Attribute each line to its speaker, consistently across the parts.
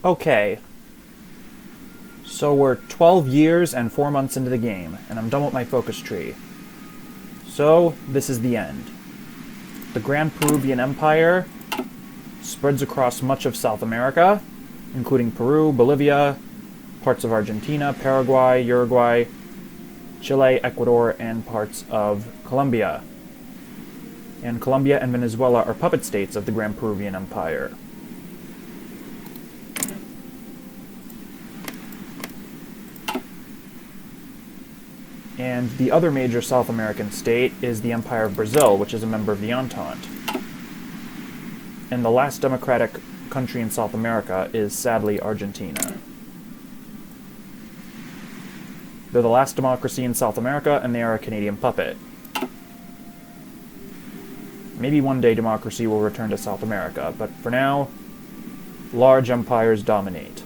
Speaker 1: Okay, so we're 12 years and 4 months into the game, and I'm done with my focus tree. So, this is the end. The Gran Peruvian Empire spreads across much of South America, including Peru, Bolivia, parts of Argentina, Paraguay, Uruguay, Chile, Ecuador, and parts of Colombia. And Colombia and Venezuela are puppet states of the Gran Peruvian Empire. And the other major South American state is the Empire of Brazil, which is a member of the Entente. And the last democratic country in South America is, sadly, Argentina. They're the last democracy in South America, and they are a Canadian puppet. Maybe one day democracy will return to South America, but for now, large empires dominate.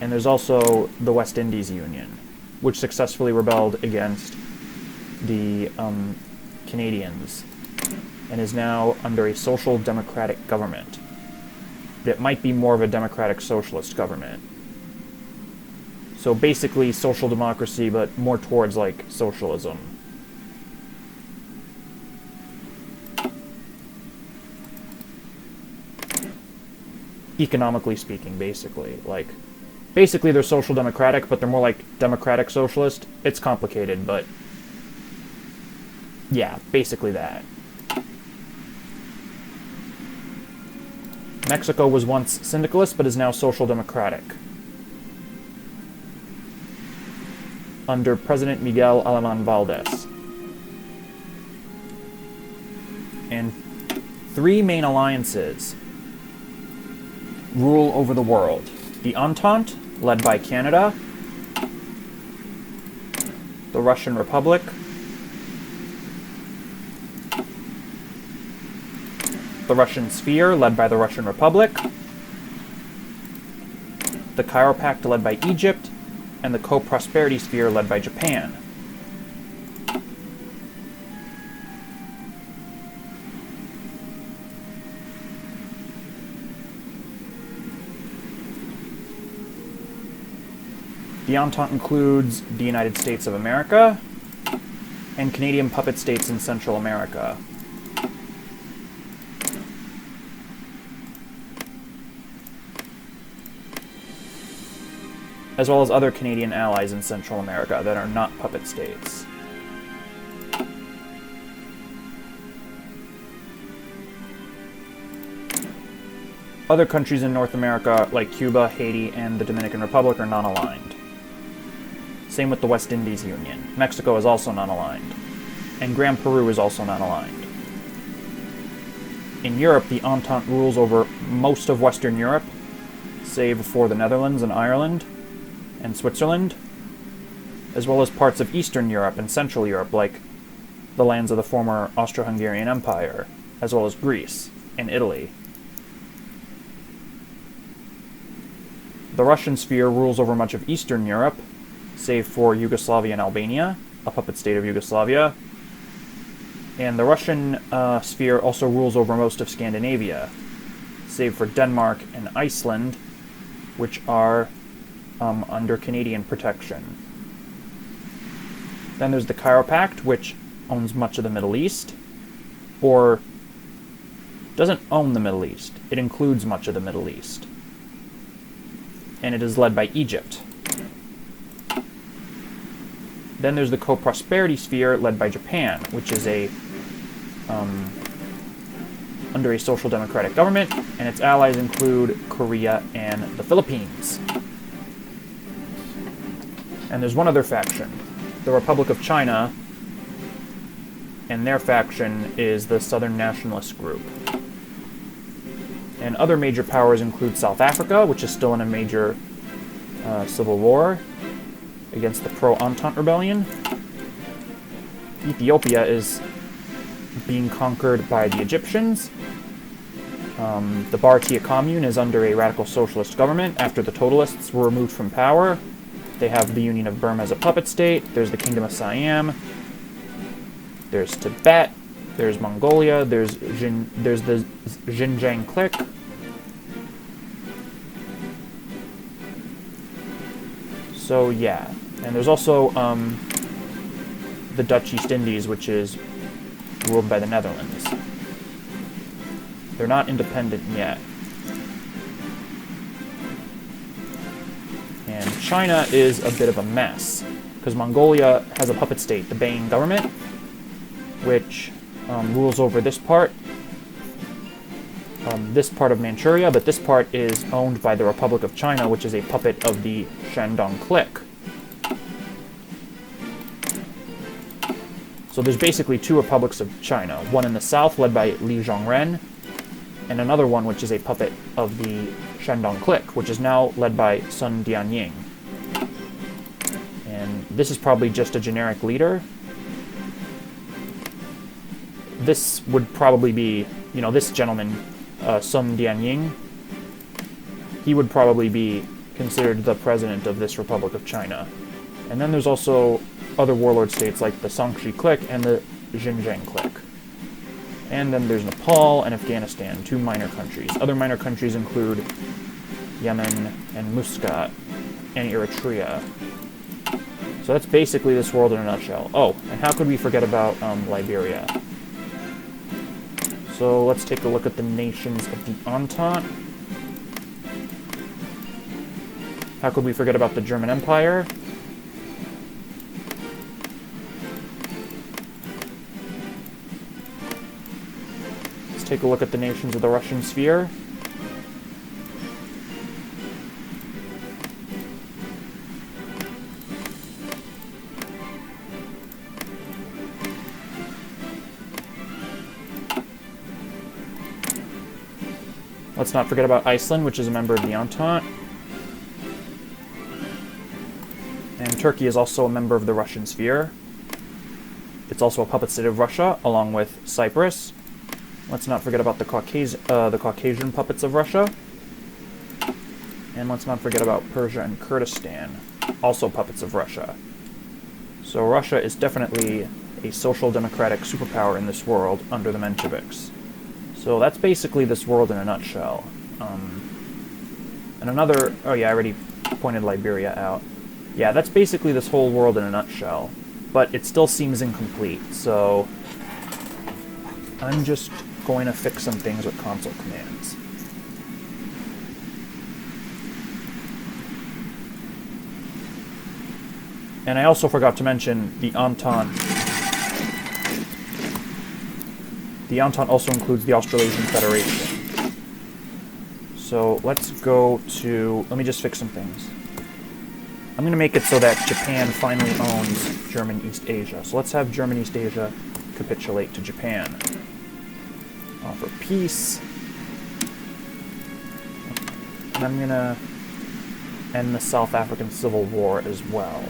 Speaker 1: And there's also the West Indies Union, which successfully rebelled against the Canadians, and is now under a social democratic government. It might be more of a democratic socialist government. So basically social democracy, but more towards like socialism. Economically speaking, basically. Basically they're social democratic, but they're more like democratic socialist. It's complicated, but yeah, basically that. Mexico was once syndicalist, but is now social democratic, under President Miguel Alemán Valdés. And 3 main alliances rule over the world. The Entente, led by Canada, the Russian Republic, the Russian Sphere, led by the Russian Republic, the Cairo Pact, led by Egypt, and the Co-Prosperity Sphere, led by Japan. The Entente includes the United States of America and Canadian puppet states in Central America. As well as other Canadian allies in Central America that are not puppet states. Other countries in North America, like Cuba, Haiti, and the Dominican Republic, are non-aligned. Same with the West Indies Union. Mexico is also non-aligned. And Gran Peru is also non-aligned. In Europe, the Entente rules over most of Western Europe, save for the Netherlands and Ireland, and Switzerland, as well as parts of Eastern Europe and Central Europe, like the lands of the former Austro-Hungarian Empire, as well as Greece and Italy. The Russian Sphere rules over much of Eastern Europe, save for Yugoslavia and Albania, a puppet state of Yugoslavia. And the Russian Sphere also rules over most of Scandinavia, save for Denmark and Iceland, which are under Canadian protection. Then there's the Cairo Pact, which owns much of the Middle East, or doesn't own the Middle East. It includes much of the Middle East. And it is led by Egypt. Then there's the Co-Prosperity Sphere, led by Japan, which is under a social democratic government, and its allies include Korea and the Philippines. And there's one other faction, the Republic of China, and their faction is the Southern Nationalist Group. And other major powers include South Africa, which is still in a major civil war against the pro-Entente rebellion. Ethiopia is being conquered by the Egyptians. The Bharatiya Commune is under a radical socialist government after the Totalists were removed from power. They have the Union of Burma as a puppet state. There's the Kingdom of Siam. There's Tibet. There's Mongolia. There's the Xinjiang clique. So yeah, and there's also the Dutch East Indies, which is ruled by the Netherlands. They're not independent yet. And China is a bit of a mess, because Mongolia has a puppet state, the Bane government, which rules over this part of Manchuria, but this part is owned by the Republic of China, which is a puppet of the Shandong clique. So there's basically two republics of China, one in the south led by Li Zhongren, and another one which is a puppet of the Shandong clique, which is now led by Sun Dianying. And this is probably just a generic leader. This would probably be, this gentleman, Sun Dianying, he would probably be considered the president of this Republic of China. And then there's also other warlord states like the Sangxi clique and the Xinjiang clique. And then there's Nepal and Afghanistan, two minor countries. Other minor countries include Yemen and Muscat and Eritrea. So that's basically this world in a nutshell. Oh, and how could we forget about Liberia? So let's take a look at the nations of the Entente. How could we forget about the German Empire? Let's take a look at the nations of the Russian sphere. Let's not forget about Iceland, which is a member of the Entente. And Turkey is also a member of the Russian sphere. It's also a puppet state of Russia, along with Cyprus. Let's not forget about the Caucasian puppets of Russia. And let's not forget about Persia and Kurdistan, also puppets of Russia. So Russia is definitely a social democratic superpower in this world under the Mensheviks. So that's basically this world in a nutshell. And another... Oh yeah, I already pointed Liberia out. Yeah, that's basically this whole world in a nutshell. But it still seems incomplete, so... I'm just going to fix some things with console commands. And I also forgot to mention the Entente. The Entente also includes the Australasian Federation. So let's go to... Let me just fix some things. I'm going to make it so that Japan finally owns German East Asia. So let's have German East Asia capitulate to Japan. Offer peace. And I'm going to end the South African Civil War as well.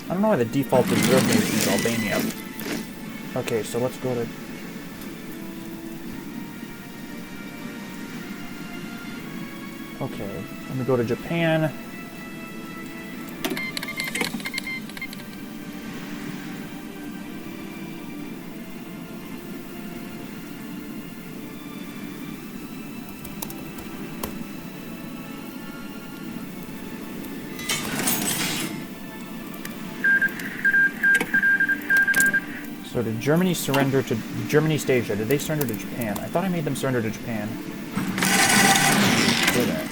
Speaker 1: I don't know why the default observed nation is Albania. Okay, so let's go to... Okay, let me go to Japan. So did Germany surrender to German East Asia? Did they surrender to Japan? I thought I made them surrender to Japan. Did I?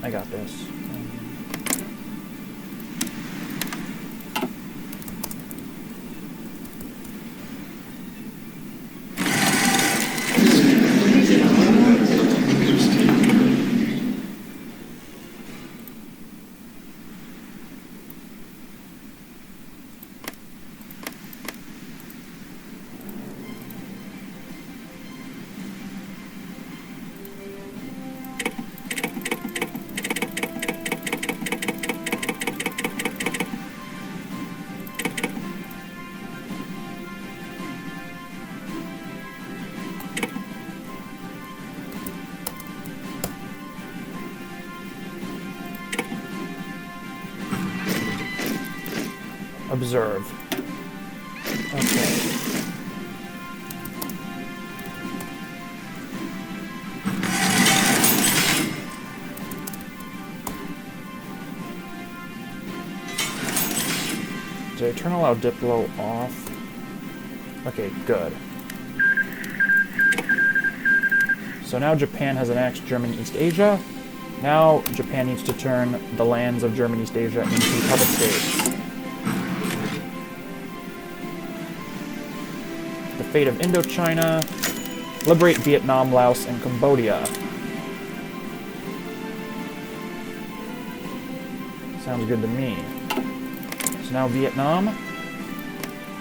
Speaker 1: I got this. Observe. Okay. Did I turn allow Diplo off? Okay, good. So now Japan has annexed German East Asia. Now Japan needs to turn the lands of German East Asia into puppet states. The fate of Indochina. Liberate Vietnam, Laos, and Cambodia. Sounds good to me. So now Vietnam,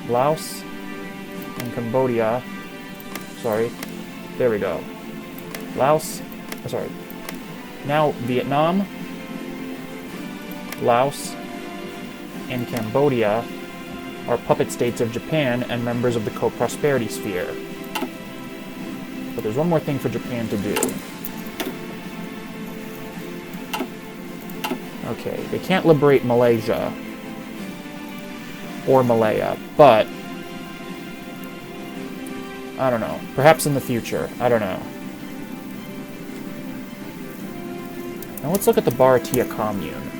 Speaker 1: Laos, and Cambodia. Sorry. There we go. Laos. Sorry. Now Vietnam, Laos, and Cambodia are puppet states of Japan and members of the co-prosperity sphere. But there's one more thing for Japan to do. Okay, they can't liberate Malaysia or Malaya, but I don't know. Perhaps in the future. I don't know. Now let's look at the Baratia commune.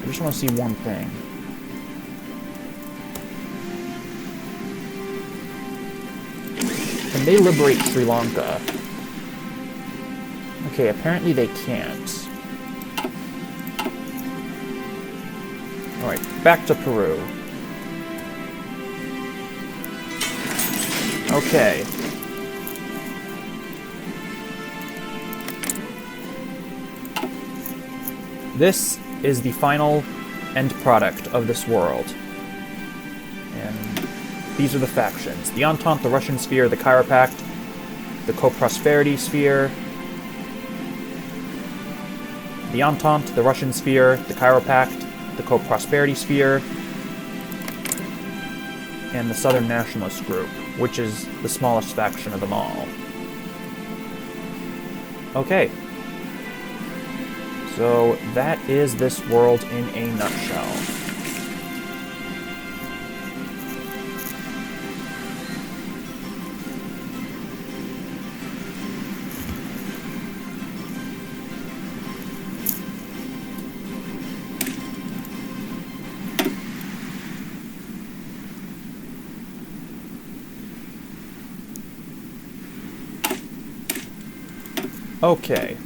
Speaker 1: I just want to see one thing. Can they liberate Sri Lanka? Okay, apparently they can't. Alright, back to Peru. Okay. This is the final end product of this world. And these are the factions. The Entente, the Russian Sphere, the Chiropact, the Co-Prosperity Sphere. The Entente, the Russian Sphere, the Chiropact, the Co-Prosperity Sphere, and the Southern Nationalist Group, which is the smallest faction of them all. Okay. So that is this world in a nutshell. Okay.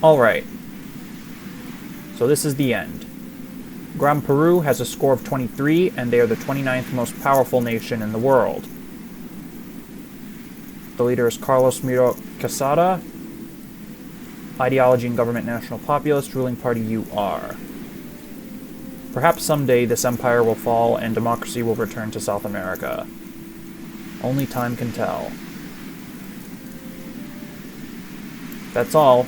Speaker 1: Alright. So this is the end. Gran Peru has a score of 23, and they are the 29th most powerful nation in the world. The leader is Carlos Miro Quesada. Ideology and government National Populist, ruling party UR. Perhaps someday this empire will fall and democracy will return to South America. Only time can tell. That's all.